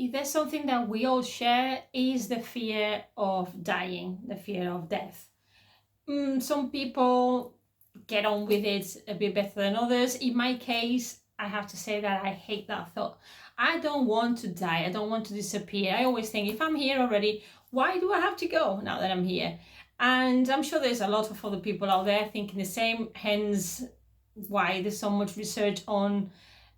if there's something that we all share, is the fear of dying, the fear of death. Some people get on with it a bit better than others. In my case, I have to say that I hate that thought. I don't want to die. I don't want to disappear. I always think, if I'm here already, why do I have to go now that I'm here? And I'm sure there's a lot of other people out there thinking the same, hence why there's so much research on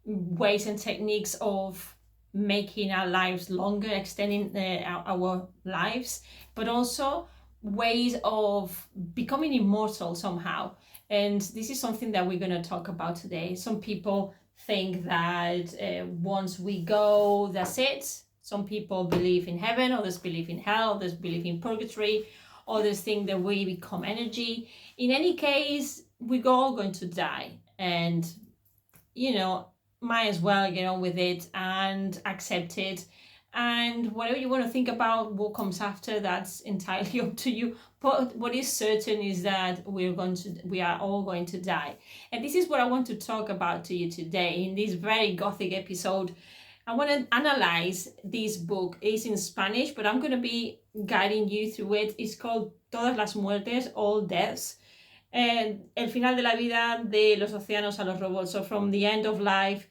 ways and techniques of making our lives longer, extending our lives, but also ways of becoming immortal somehow. And this is something that we're going to talk about today. Some people think that once we go, that's it. Some people believe in heaven, others believe in hell, others believe in purgatory, others think that we become energy. In any case, we're all going to die, and might as well get on with it and accept it. And whatever you want to think about what comes after, that's entirely up to you. But what is certain is that we are all going to die. And this is what I want to talk about to you today in this very Gothic episode. I want to analyze this book. It's in Spanish, but I'm going to be guiding you through it. It's called Todas las muertes, all deaths. And el final de la vida de los océanos a los robots. So from the end of life,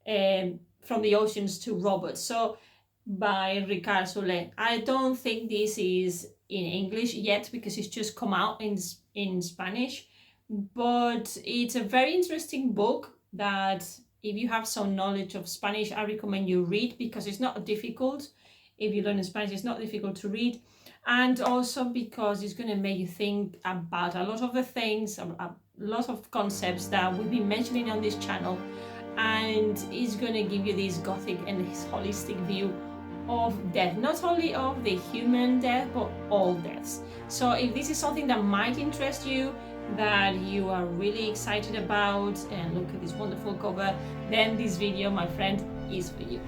from the oceans to robots. So by Ricard Soler. I don't think this is in English yet because it's just come out in Spanish. But it's a very interesting book that if you have some knowledge of Spanish, I recommend you read, because it's not difficult. If you learn Spanish, it's not difficult to read. And also because it's going to make you think about a lot of the things, a lot of concepts that we've been mentioning on this channel. And it's going to give you this Gothic and this holistic view of death, not only of the human death, but all deaths. So if this is something that might interest you, that you are really excited about, and look at this wonderful cover, then this video, my friend, is for you.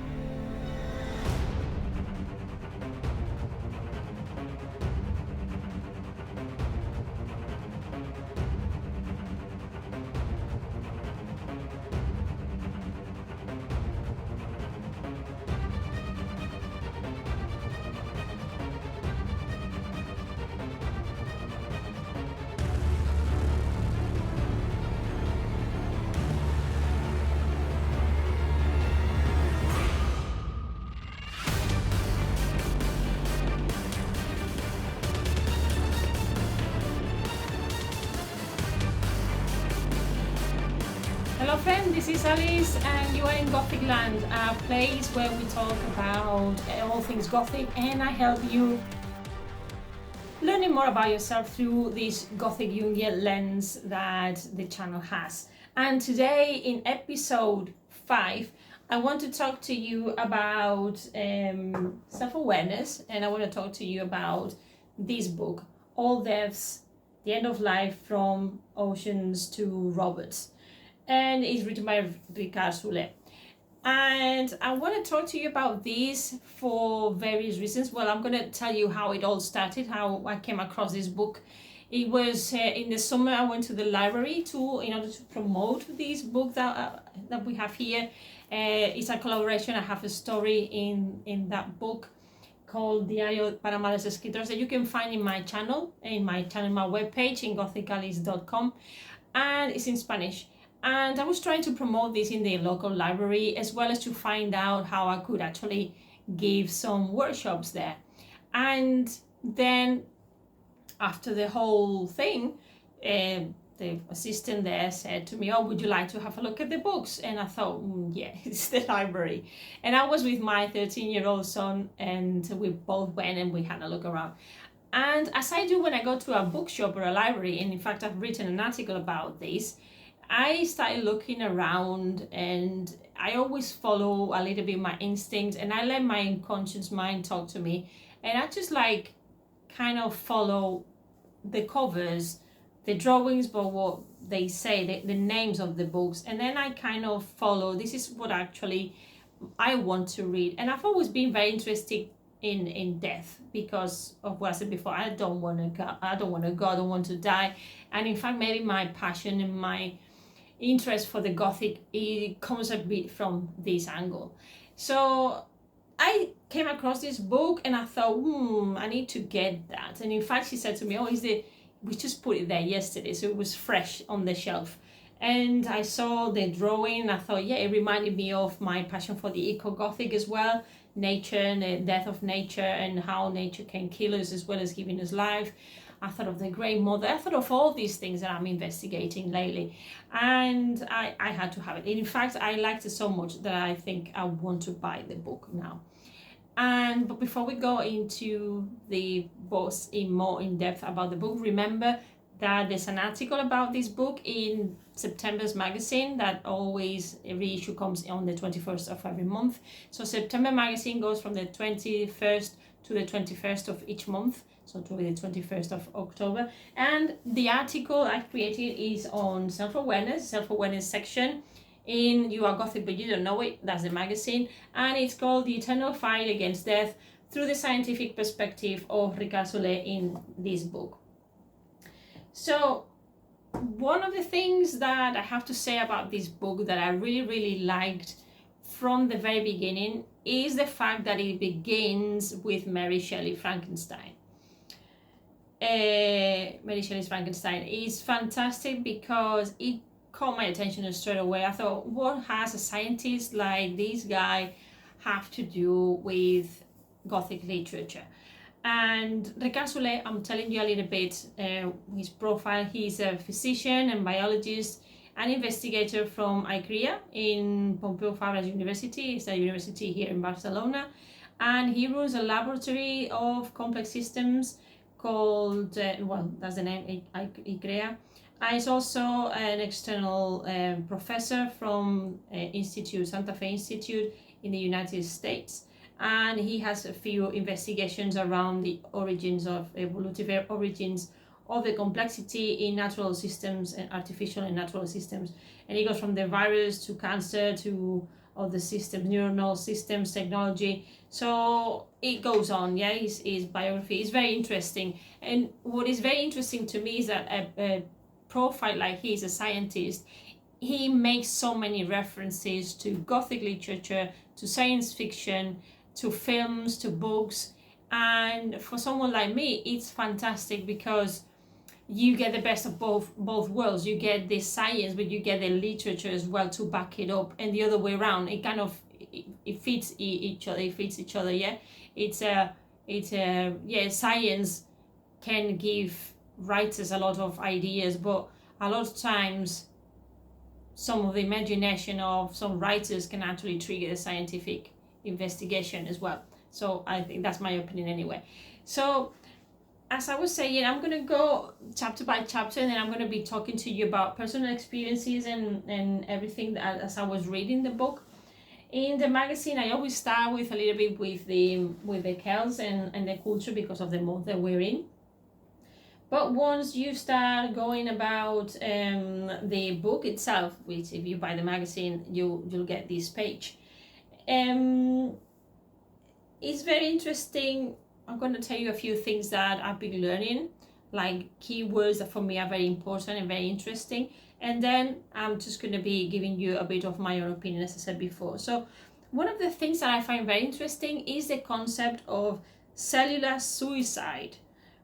Hello friend, this is Alice and you are in Gothic Land, a place where we talk about all things Gothic, and I help you learning more about yourself through this Gothic Jungian lens that the channel has. And today in episode 5, I want to talk to you about self-awareness, and I want to talk to you about this book, All Deaths, The End of Life from Oceans to Robots. And it's written by Ricard Soler. And I want to talk to you about this for various reasons. Well, I'm going to tell you how it all started, how I came across this book. It was in the summer. I went to the library in order to promote this book that we have here. It's a collaboration. I have a story in that book called Diario para Madres Escritoras that you can find in my channel, my webpage in gothicalice.com, and it's in Spanish. And I was trying to promote this in the local library, as well as to find out how I could actually give some workshops there. And then after the whole thing, the assistant there said to me, "Oh, would you like to have a look at the books?" And I thought, yeah, it's the library. And I was with my 13-year-old son, and we both went and we had a look around. And as I do when I go to a bookshop or a library, and in fact I've written an article about this, I started looking around, and I always follow a little bit my instinct, and I let my unconscious mind talk to me, and I just kind of follow the covers, the drawings, but what they say, the names of the books, and then I kind of follow, this is what actually I want to read. And I've always been very interested in death because of what I said before. I don't want to go, I don't want to die. And in fact, maybe my passion and my interest for the Gothic, it comes a bit from this angle. So I came across this book and I thought, I need to get that. And in fact, she said to me, we just put it there yesterday, so it was fresh on the shelf. And I saw the drawing and I thought, yeah, it reminded me of my passion for the eco-Gothic as well, nature and the death of nature and how nature can kill us as well as giving us life. I thought of the Grey Mother. I thought of all these things that I'm investigating lately, and I had to have it. In fact, I liked it so much that I think I want to buy the book now. But before we go into the books in more in depth about the book, remember that there's an article about this book in September's magazine that always, every issue comes on the 21st of every month. So September magazine goes from the 21st to the 21st of each month, so to the 21st of October. And the article I created is on self-awareness section in You Are Gothic But You Don't Know It. That's the magazine, and it's called The Eternal Fight Against Death Through the Scientific Perspective of Ricard Soler in this book. So one of the things that I have to say about this book that I really liked from the very beginning is the fact that it begins with Mary Shelley's Frankenstein. Mary Shelley's Frankenstein is fantastic because it caught my attention straight away. I thought, what has a scientist like this guy have to do with Gothic literature? And Ricard Soler, I'm telling you a little bit his profile. He's a physician and biologist, an investigator from ICRIA in Pompeu Fabra University. It's a university here in Barcelona, and he runs a laboratory of complex systems called, that's the name, ICRIA. He's also an external professor from Santa Fe Institute in the United States. And he has a few investigations around the origins of evolutive origins of the complexity in natural systems and artificial and natural systems. And he goes from the virus to cancer to other systems, neuronal systems, technology. So it goes on. Yeah, his biography is very interesting. And what is very interesting to me is that a profile like he is a scientist, he makes so many references to Gothic literature, to science fiction, to films, to books. And for someone like me, it's fantastic because you get the best of both worlds. You get the science, but you get the literature as well to back it up, and the other way around. It kind of it fits each other. It fits each other. Yeah, science can give writers a lot of ideas, but a lot of times some of the imagination of some writers can actually trigger the scientific investigation as well. So I think that's my opinion anyway. So as I was saying, I'm going to go chapter by chapter, and then I'm going to be talking to you about personal experiences and everything that, as I was reading the book. In the magazine, I always start with a little bit with the Celts and the culture because of the month that we're in. But once you start going about the book itself, which if you buy the magazine, you'll get this page. It's very interesting. I'm going to tell you a few things that I've been learning, like keywords that for me are very important and very interesting. And then I'm just going to be giving you a bit of my own opinion, as I said before. So one of the things that I find very interesting is the concept of cellular suicide,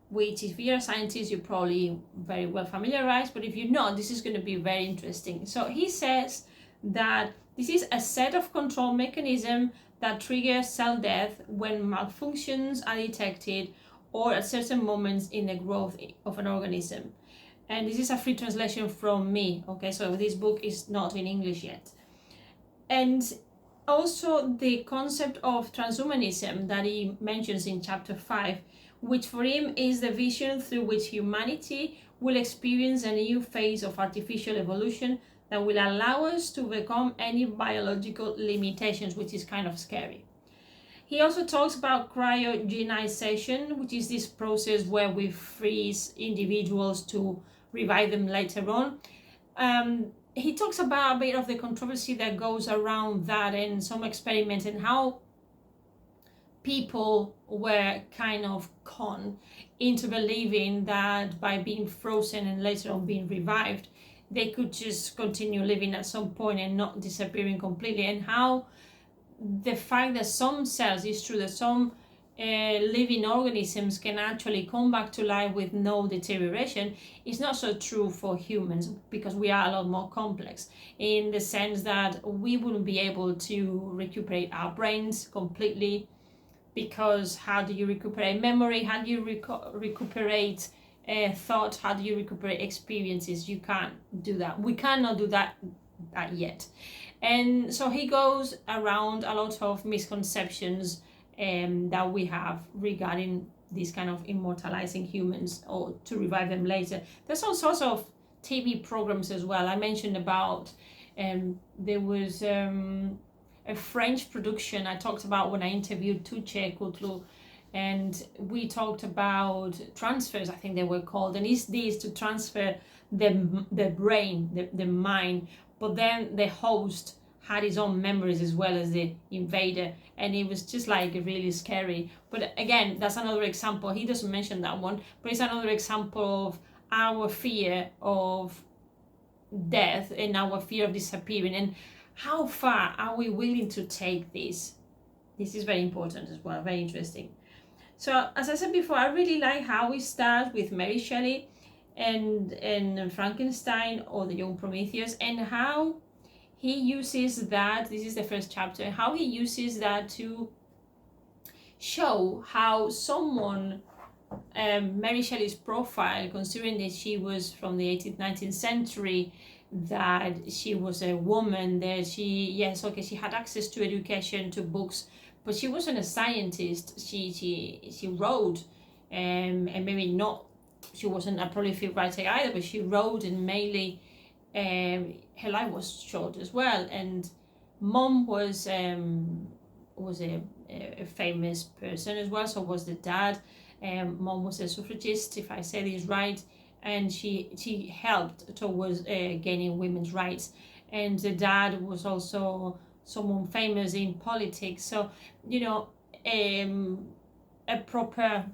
which if you're a scientist, you're probably very well familiarized, but if you're not, this is going to be very interesting. So he says that this is a set of control mechanism that triggers cell death when malfunctions are detected or at certain moments in the growth of an organism. And this is a free translation from me, okay? So this book is not in English yet. And also the concept of transhumanism that he mentions in chapter 5, which for him is the vision through which humanity will experience a new phase of artificial evolution that will allow us to overcome any biological limitations, which is kind of scary. He also talks about cryogenization, which is this process where we freeze individuals to revive them later on. He talks about a bit of the controversy that goes around that and some experiments and how people were kind of conned into believing that by being frozen and later on being revived, they could just continue living at some point and not disappearing completely, and how the fact that some cells, it's true that some living organisms can actually come back to life with no deterioration, is not so true for humans, because we are a lot more complex, in the sense that we wouldn't be able to recuperate our brains completely, because how do you recuperate memory? How do you recuperate thought? How do you recuperate experiences? You can't do that. We cannot do that yet. And so he goes around a lot of misconceptions that we have regarding this kind of immortalizing humans or to revive them later. There's all sorts of TV programs as well. I mentioned about there was a French production I talked about when I interviewed Tuche Kutlu, and we talked about transfers, I think they were called, and it's this to transfer the brain, the mind, but then the host had his own memories as well as the invader, and it was just like really scary. But again, that's another example. He doesn't mention that one, but it's another example of our fear of death and our fear of disappearing, and how far are we willing to take this. This is very important as well, very interesting. So as I said before, I really like how we start with Mary Shelley and Frankenstein, or the young Prometheus, and how he uses that. This is the first chapter, how he uses that to show how someone, Mary Shelley's profile, considering that she was from the 18th, 19th century, that she was a woman, that she had access to education, to books, but she wasn't a scientist. She wrote, and maybe not, she wasn't a prolific writer either, but she wrote, and mainly her life was short as well. And mom was a famous person as well, so was the dad. Mom was a suffragist, if I say this right, and she helped towards gaining women's rights. And the dad was also someone famous in politics, so you know, a proper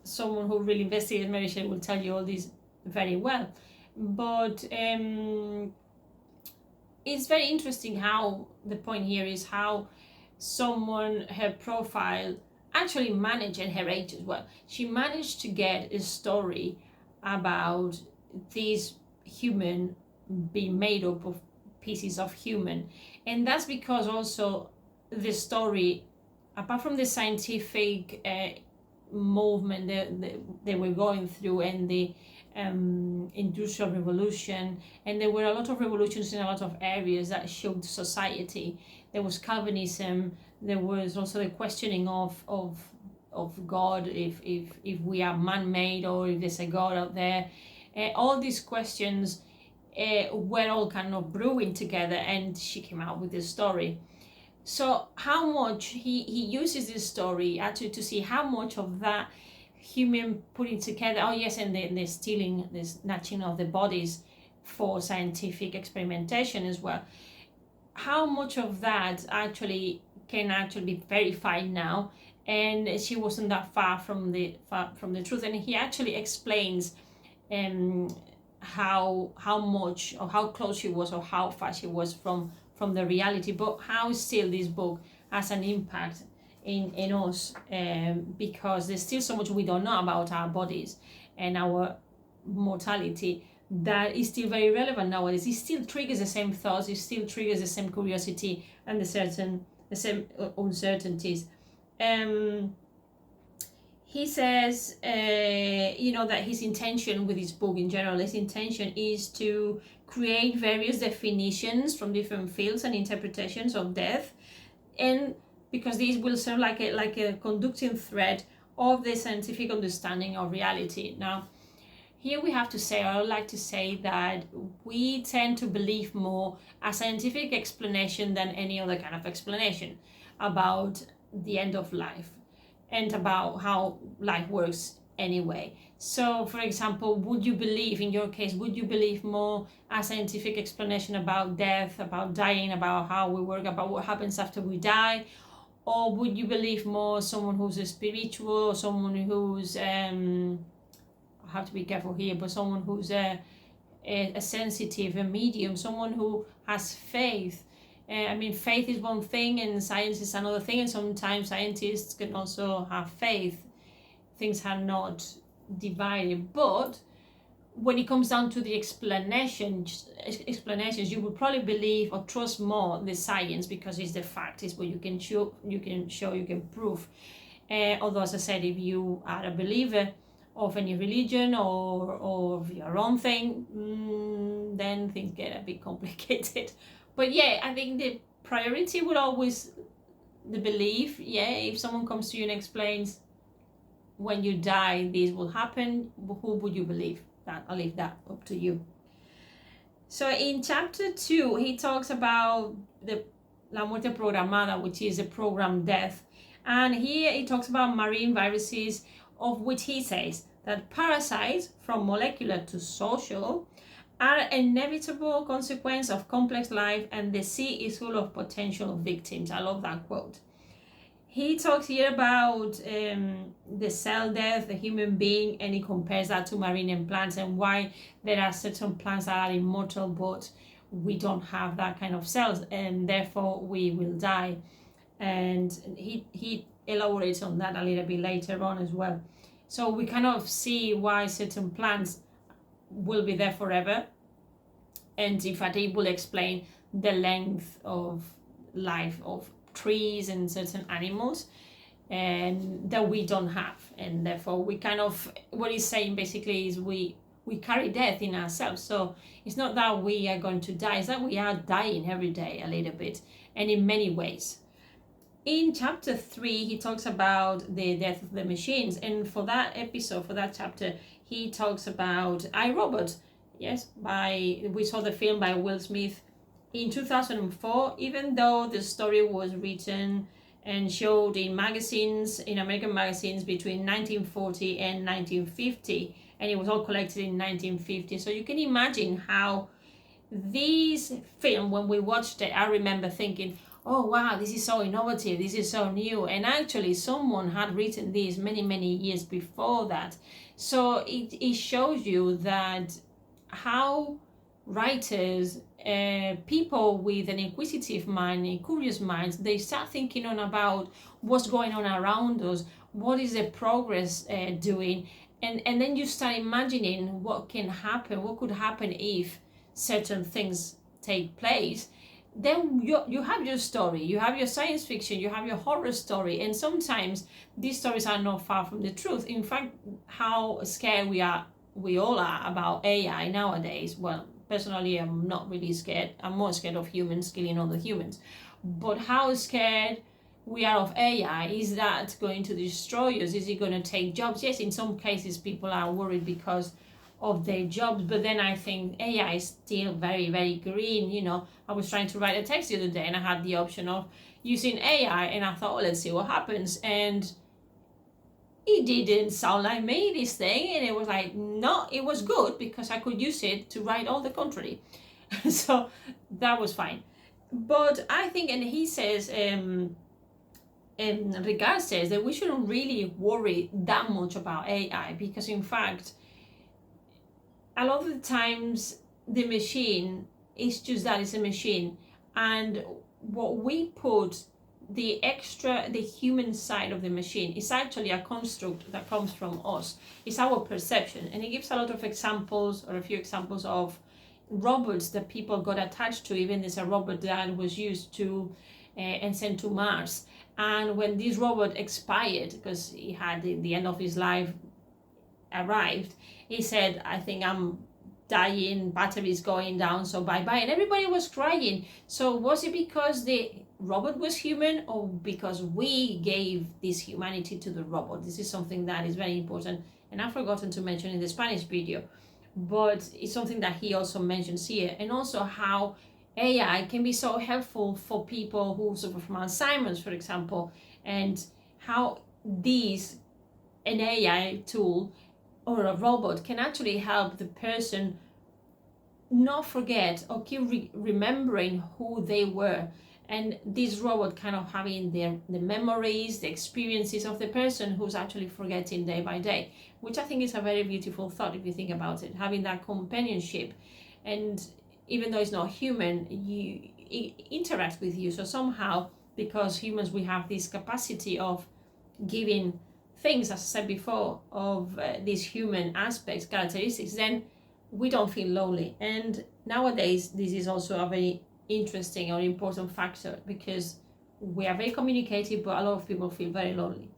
someone who really investigated Mary Shelley will tell you all this very well. But it's very interesting how the point here is how someone, her profile, actually managed, and her age as well, she managed to get a story about this human being made up of pieces of human. And that's because also the story, apart from the scientific movement they were going through, and the industrial revolution, and there were a lot of revolutions in a lot of areas that showed society. There was Calvinism, there was also the questioning of God, if we are man-made or if there's a God out there. All these questions were all kind of brewing together, and she came out with this story. So how much he uses this story actually to see how much of that human putting together, oh yes, and the stealing, the snatching of the bodies for scientific experimentation as well, how much of that actually can actually be verified now, and she wasn't that far from the truth. And he actually explains how much or how close she was or how far she was from the reality, but how still this book has an impact in us, because there's still so much we don't know about our bodies and our mortality that is still very relevant nowadays. It still triggers the same thoughts, it still triggers the same curiosity and the same uncertainties. He says, that his intention with his book in general, his intention is to create various definitions from different fields and interpretations of death, and because these will serve like a conducting thread of the scientific understanding of reality. Now, here we have to say, or I would like to say, that we tend to believe more a scientific explanation than any other kind of explanation about the end of life and about how life works anyway. So, for example, would you believe, in your case, would you believe more a scientific explanation about death, about dying, about how we work, about what happens after we die? Or would you believe more someone who's a spiritual, or someone who's, I have to be careful here, but someone who's a sensitive, a medium, someone who has faith I mean, faith is one thing and science is another thing, and sometimes scientists can also have faith. Things are not divided, but when it comes down to the explanations, you will probably believe or trust more the science because it's the fact, it's what you can show, you can prove. Although, as I said, if you are a believer of any religion or of your own thing, then things get a bit complicated. But yeah, I think the priority would always the belief. Yeah, if someone comes to you and explains, when you die this will happen, who would you believe? That I'll leave that up to you. So in chapter 2, he talks about the la muerte programada, which is a programmed death, and here he talks about marine viruses, of which he says that parasites, from molecular to social, are an inevitable consequence of complex life, and the sea is full of potential victims. I love that quote. He talks here about the cell death, the human being, and he compares that to marine and plants, and why there are certain plants that are immortal, but we don't have that kind of cells, and therefore we will die. And he elaborates on that a little bit later on as well. So we kind of see why certain plants will be there forever, and in fact it will explain the length of life of trees and certain animals, and that we don't have, and therefore we kind of, what he's saying basically is we carry death in ourselves. So it's not that we are going to die, it's that we are dying every day a little bit, and in many ways. In chapter 3, he talks about the death of the machines, and for that episode, for that chapter, he talks about iRobot. Yes, we saw the film by Will Smith in 2004, even though the story was written and showed in magazines, in American magazines, between 1940 and 1950, and it was all collected in 1950. So you can imagine how this film, when we watched it, I remember thinking, oh wow, this is so innovative, this is so new, and actually someone had written this many years before that. So it shows you that how writers, people with an inquisitive mind, a curious mind, they start thinking on about what's going on around us, what is the progress doing, and then you start imagining what can happen, what could happen if certain things take place. Then you have your story, you have your science fiction, you have your horror story, and sometimes these stories are not far from the truth. In fact, how scared we all are about AI nowadays. Well, personally, I'm not really scared. I'm more scared of humans killing other humans. But how scared we are of AI, is that going to destroy us? Is it going to take jobs? Yes, in some cases people are worried because of their jobs, but then I think AI is still very green. You know, I was trying to write a text the other day and I had the option of using AI, and I thought, oh, let's see what happens, and it didn't sound like me, this thing, and it was like, no, it was good because I could use it to write all the contrary. So that was fine. But I think, and he says, and Ricard says that we shouldn't really worry that much about AI, because in fact a lot of the times the machine is just that, it's a machine, and what we put, the human side of the machine, is actually a construct that comes from us. It's our perception. And he gives a lot of examples, or a few examples of robots that people got attached to. Even there's a robot that was used to and sent to Mars, and when this robot expired, because he had the end of his life arrived, he said, I think I'm dying, batteries going down, so bye-bye. And everybody was crying. So was it because the robot was human, or because we gave this humanity to the robot? This is something that is very important, and I've forgotten to mention in the Spanish video, but it's something that he also mentions here. And also how AI can be so helpful for people who suffer from Alzheimer's, for example, and how an AI tool or a robot can actually help the person not forget or keep remembering who they were. And this robot kind of having the memories, the experiences of the person who's actually forgetting day by day, which I think is a very beautiful thought if you think about it, having that companionship. And even though it's not human, interact with you. So somehow, because humans, we have this capacity of giving things, as I said before, of these human aspects, characteristics, then we don't feel lonely. And nowadays, this is also a very interesting or important factor, because we are very communicative, but a lot of people feel very lonely.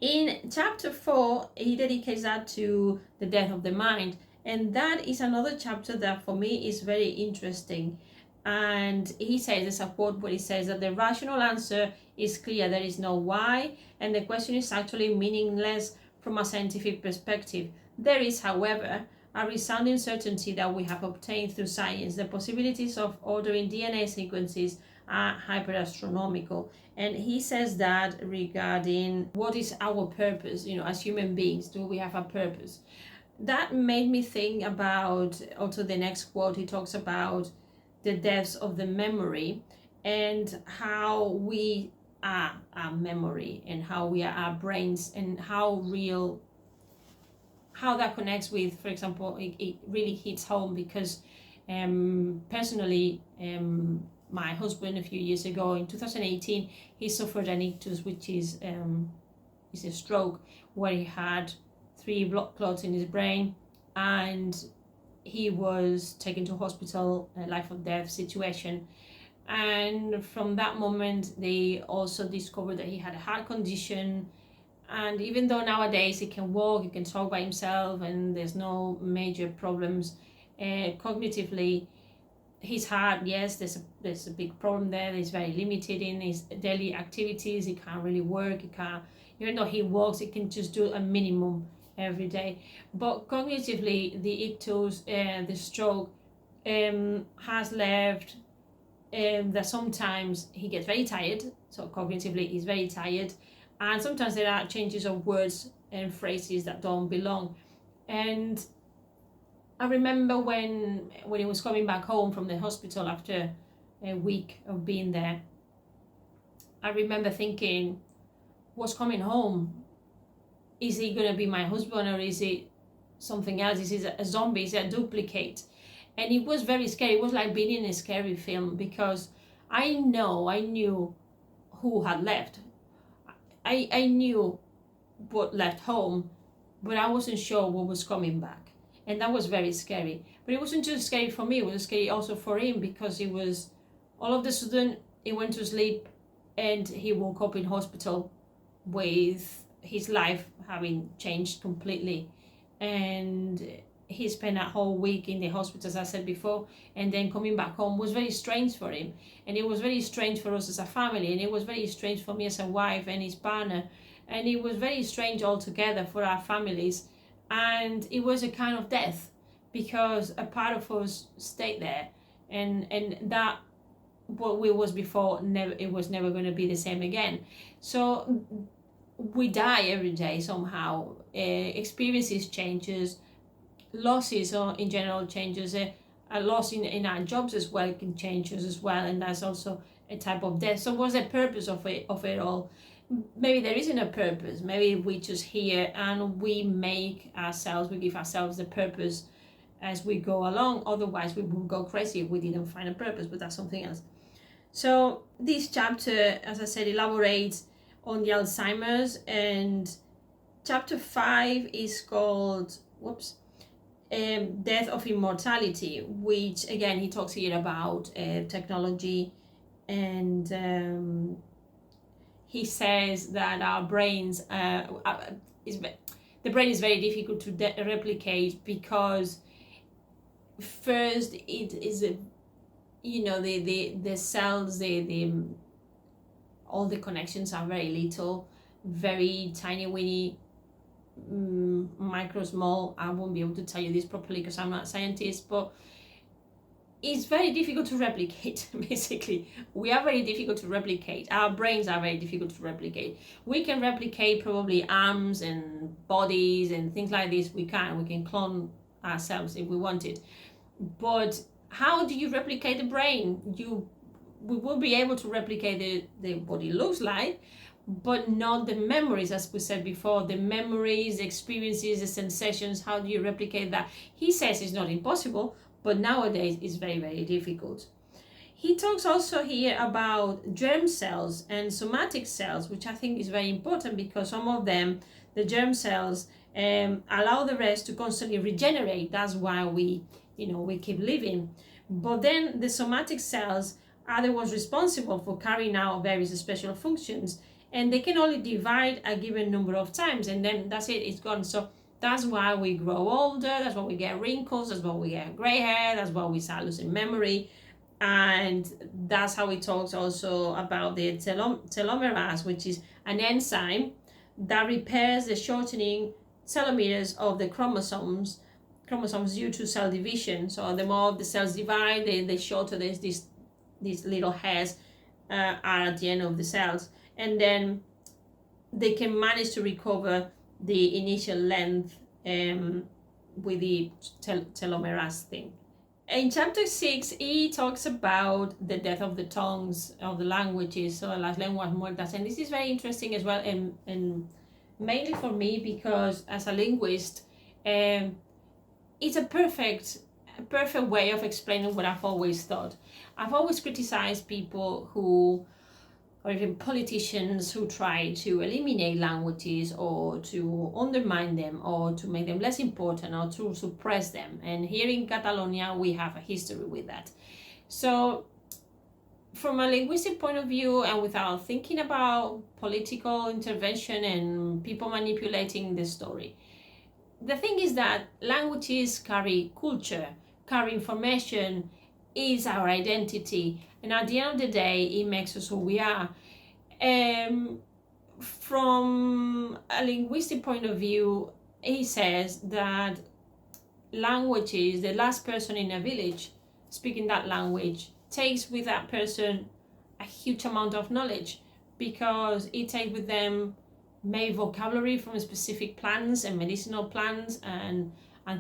In chapter 4, he dedicates that to the death of the mind, and that is another chapter that for me is very interesting. And he says, there's a quote where he says that the rational answer is clear, there is no why, and the question is actually meaningless from a scientific perspective. There is, however, a resounding certainty that we have obtained through science. The possibilities of ordering DNA sequences are hyper-astronomical. And he says that regarding what is our purpose, as human beings, do we have a purpose? That made me think about also the next quote. He talks about the depths of the memory and how we are our memory and how we are our brains, and how that connects with, for example, it really hits home because personally, my husband a few years ago in 2018, he suffered an ictus, which is a stroke, where he had 3 blood clots in his brain, and he was taken to hospital, a life or death situation. And from that moment, they also discovered that he had a heart condition. And even though nowadays he can walk, he can talk by himself, and there's no major problems cognitively, his heart, yes, there's a big problem there. He's very limited in his daily activities. He can't really work. Even though he walks, he can just do a minimum every day. But cognitively, the ictus, the stroke, has left that sometimes he gets very tired. So cognitively, he's very tired. And sometimes there are changes of words and phrases that don't belong. And I remember when he was coming back home from the hospital after a week of being there, I remember thinking, what's coming home? Is he going to be my husband, or is it something else? Is it a zombie? Is it a duplicate? And it was very scary. It was like being in a scary film, because I knew who had left. I knew what left home, but I wasn't sure what was coming back. And that was very scary. But it wasn't just scary for me, it was scary also for him, because it was all of a sudden he went to sleep and he woke up in hospital with his life having changed completely. And he spent a whole week in the hospital, as I said before, and then coming back home was very strange for him. And it was very strange for us as a family, and it was very strange for me as a wife and his partner. And it was very strange altogether for our families. And it was a kind of death, because a part of us stayed there, and that what we was before, it was never going to be the same again. So we die every day somehow. Experiences changes, losses or in general changes. A loss in our jobs as well can change us as well, and that's also a type of death. So what's the purpose of it all? Maybe there isn't a purpose. Maybe we just here and we give ourselves the purpose as we go along. Otherwise we would go crazy if we didn't find a purpose, but that's something else. So this chapter, as I said, elaborates on the Alzheimer's, and chapter 5 is called Death of Immortality, which again he talks here about technology, and he says that our brains, the brain is very difficult to replicate, because first it is the cells, all the connections are very little, very tiny, weeny, micro small. I won't be able to tell you this properly because I'm not a scientist, but it's very difficult to replicate. Basically, we are very difficult to replicate. Our brains are very difficult to replicate. We can replicate probably arms and bodies and things like this. We can clone ourselves if we wanted, but how do you replicate the brain? We will be able to replicate the what it looks like, but not the memories, as we said before. The memories, the experiences, the sensations, how do you replicate that? He says it's not impossible, but nowadays it's very, very difficult. He talks also here about germ cells and somatic cells, which I think is very important because some of them, the germ cells, allow the rest to constantly regenerate. That's why we keep living. But then the somatic cells are the ones responsible for carrying out various special functions, and they can only divide a given number of times, and then that's it, it's gone. So that's why we grow older, that's why we get wrinkles, that's why we get gray hair, that's why we start losing memory. And that's how he talks also about the telomerase, which is an enzyme that repairs the shortening telomeres of the chromosomes due to cell division. So the more the cells divide, the shorter these little hairs are at the end of the cells, and then they can manage to recover the initial length with the telomerase thing. In chapter 6, he talks about the death of the tongues, of the languages, so las lenguas muertas. And this is very interesting as well, and mainly for me, because as a linguist, it's a perfect way of explaining what I've always thought. I've always criticized people who, or even politicians who try to eliminate languages or to undermine them or to make them less important or to suppress them. And here in Catalonia, we have a history with that. So from a linguistic point of view, and without thinking about political intervention and people manipulating the story, the thing is that languages carry culture, carry information, is our identity, and at the end of the day, it makes us who we are. From a linguistic point of view, he says that languages, the last person in a village speaking that language takes with that person a huge amount of knowledge, because it takes with them maybe vocabulary from specific plants and medicinal plants and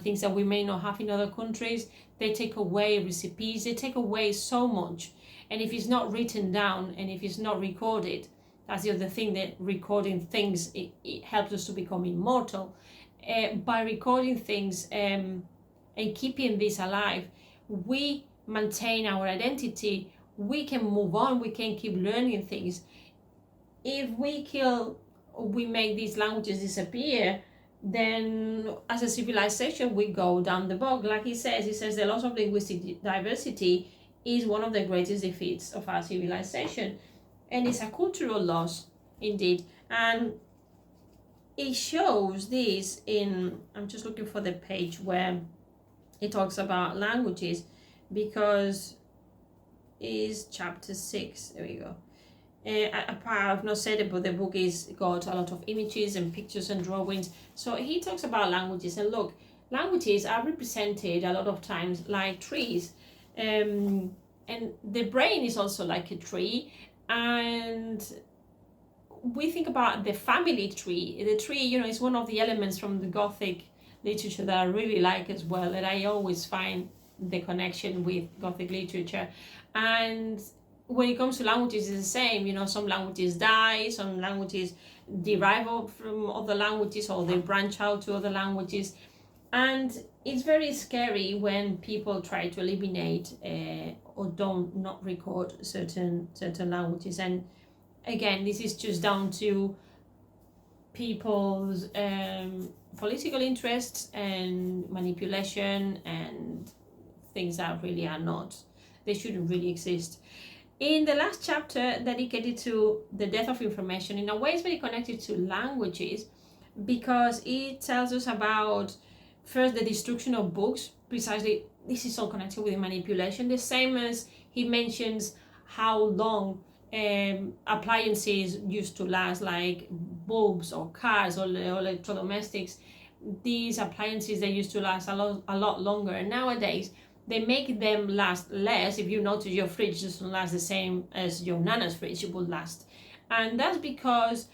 things that we may not have in other countries. They take away recipes, they take away so much. And if it's not written down and if it's not recorded, that's the other thing, that recording things, it helps us to become immortal. By recording things and keeping this alive, we maintain our identity, we can move on, we can keep learning things. If we make these languages disappear, then as a civilization we go down the bog. Like he says the loss of linguistic diversity is one of the greatest defeats of our civilization, and it's a cultural loss indeed. And it shows this in, I'm just looking for the page where it talks about languages, because it's chapter 6, there we go. I've not said it, but the book is got a lot of images and pictures and drawings. So he talks about languages, and look, languages are represented a lot of times like trees, and the brain is also like a tree. And we think about the family tree. The tree, is one of the elements from the Gothic literature that I really like as well, and I always find the connection with Gothic literature. And when it comes to languages, it's the same. Some languages die, some languages derive from other languages, or they branch out to other languages. And it's very scary when people try to eliminate or not record certain languages. And again, this is just down to people's political interests and manipulation and things that really are not, they shouldn't really exist. In the last chapter dedicated to the death of information, in a way it's very connected to languages, because it tells us about first the destruction of books. Precisely, this is all connected with manipulation, the same as he mentions how long appliances used to last, like bulbs or cars or electrodomestics. These appliances, they used to last a lot longer, and nowadays they make them last less. If you notice, your fridge doesn't last the same as your nana's fridge would last. And that's because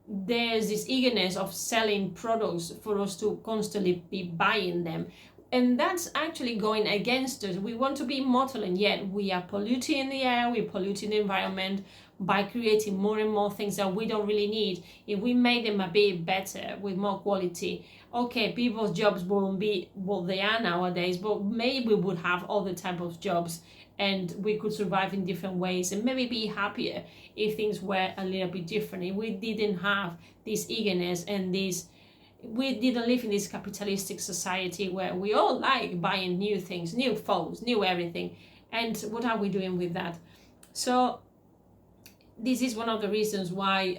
there's this eagerness of selling products for us to constantly be buying them. And that's actually going against us. We want to be immortal, and yet we are polluting the air, we're polluting the environment by creating more and more things that we don't really need. If we made them a bit better with more quality, okay, people's jobs won't be what they are nowadays, but maybe we would have other type of jobs and we could survive in different ways and maybe be happier if things were a little bit different, if we didn't have this eagerness and this, we didn't live in this capitalistic society where we all like buying new things, new phones, new everything. And what are we doing with that? So this is one of the reasons why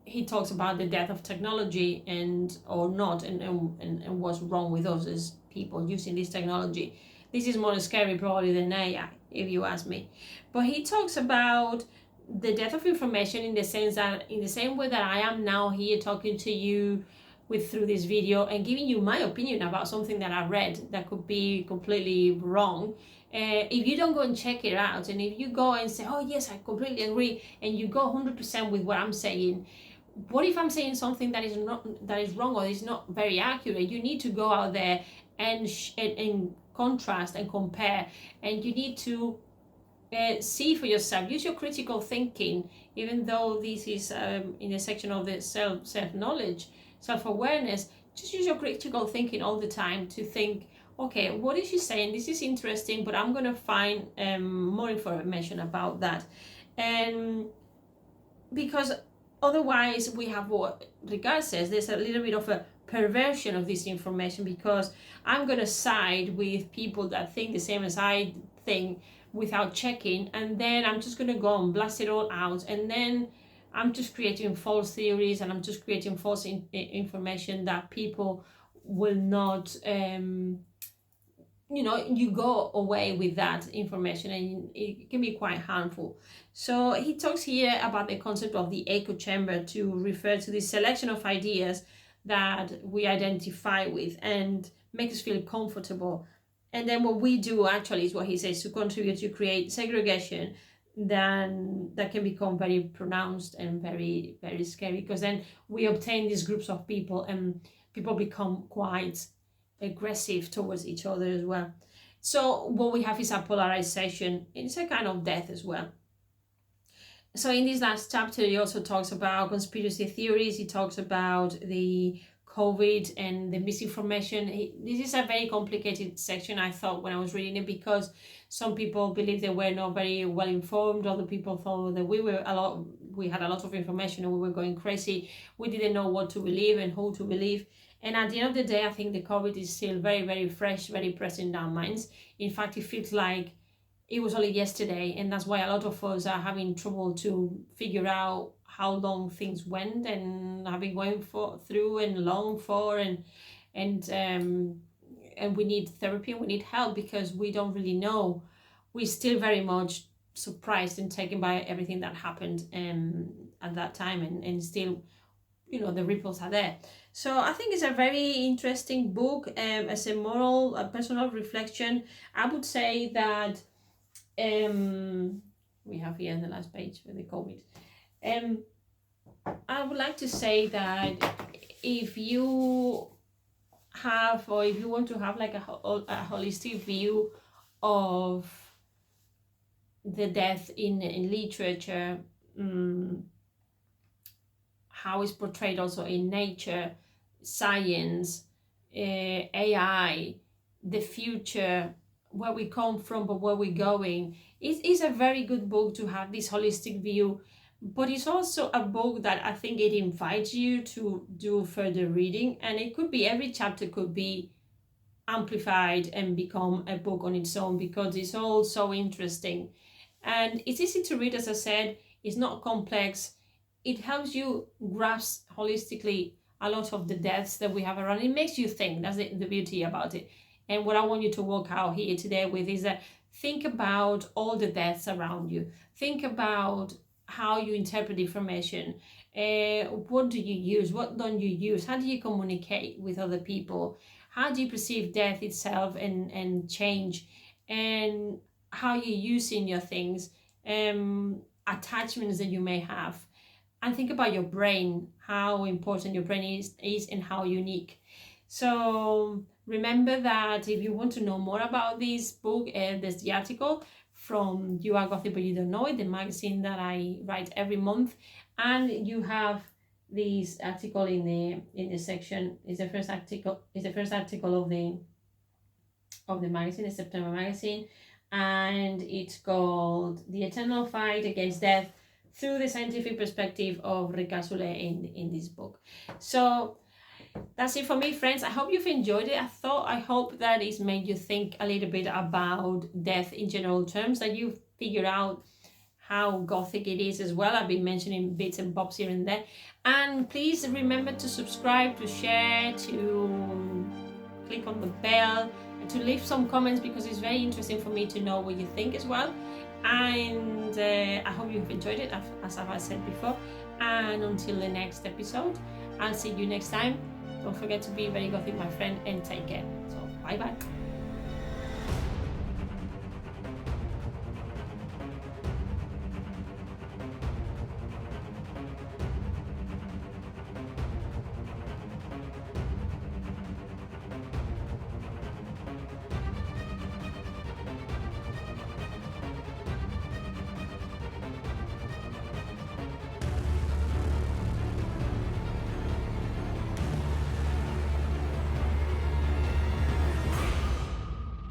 he talks about the death of technology and or not, and what's wrong with us as people using this technology. This is more scary probably than AI, if you ask me. But he talks about the death of information in the sense that in the same way that I am now here talking to you through this video and giving you my opinion about something that I read that could be completely wrong. If you don't go and check it out, and if you go and say, oh yes, I completely agree, and you go 100% with what I'm saying, what if I'm saying something that is wrong or is not very accurate? You need to go out there and contrast and compare, and you need to see for yourself. Use your critical thinking, even though this is in the section of the self-knowledge, self-awareness. Just use your critical thinking all the time to think, okay, what is she saying? This is interesting, but I'm going to find more information about that. And because otherwise we have what Ricard says, there's a little bit of a perversion of this information, because I'm going to side with people that think the same as I think without checking, and then I'm just going to go and blast it all out, and then I'm just creating false theories, and I'm just creating false information that people will not you go away with that information, and it can be quite harmful. So he talks here about the concept of the echo chamber to refer to the selection of ideas that we identify with and make us feel comfortable. And then what we do actually is what he says, to contribute to create segregation then that can become very pronounced and very, very scary, because then we obtain these groups of people and people become quite aggressive towards each other as well. So what we have is a polarization. It's a kind of death as well. So in this last chapter, he also talks about conspiracy theories. He talks about the COVID and the misinformation. This is a very complicated section, I thought, when I was reading it, because some people believe they were not very well informed. Other people thought that we had a lot of information and we were going crazy. We didn't know what to believe and who to believe. And at the end of the day, I think the COVID is still very, very fresh, very present in our minds. In fact, it feels like it was only yesterday, and that's why a lot of us are having trouble to figure out how long things went and have been going through and long for, and we need therapy and we need help, because we don't really know. We're still very much surprised and taken by everything that happened at that time, and still, the ripples are there. So I think it's a very interesting book. As a personal reflection, I would say that we have here the last page for the COVID. I would like to say that if you have, or if you want to have like a holistic view of the death in literature, how it's portrayed also in nature, science, AI, the future, where we come from but where we're going, it is a very good book to have this holistic view. But it's also a book that I think it invites you to do further reading, and it could be, every chapter could be amplified and become a book on its own, because it's all so interesting and it's easy to read. As I said, it's not complex. It helps you grasp holistically a lot of the deaths that we have around. It makes you think. That's the beauty about it. And what I want you to walk out here today with is that think about all the deaths around you. Think about how you interpret information. What do you use? What don't you use? How do you communicate with other people? How do you perceive death itself and change? And how you're using your things, attachments that you may have. And think about your brain, how important your brain is and how unique. So remember that if you want to know more about this book, there's the article from You Are Gothic But You Don't Know It, the magazine that I write every month. And you have this article in the section. It's the first article of the magazine, the September magazine. and it's called The Eternal Fight Against Death through the scientific perspective of Ricard Soler in this book. So that's it for me, friends. I hope you've enjoyed it. I hope that it's made you think a little bit about death in general terms, that you figure out how gothic it is as well. I've been mentioning bits and bobs here and there. And please remember to subscribe, to share, to click on the bell, and to leave some comments, because it's very interesting for me to know what you think as well. And I hope you've enjoyed it, as I've said before. And until the next episode, I'll see you next time. Don't forget to be very gothic, my friend, and take care. So bye bye.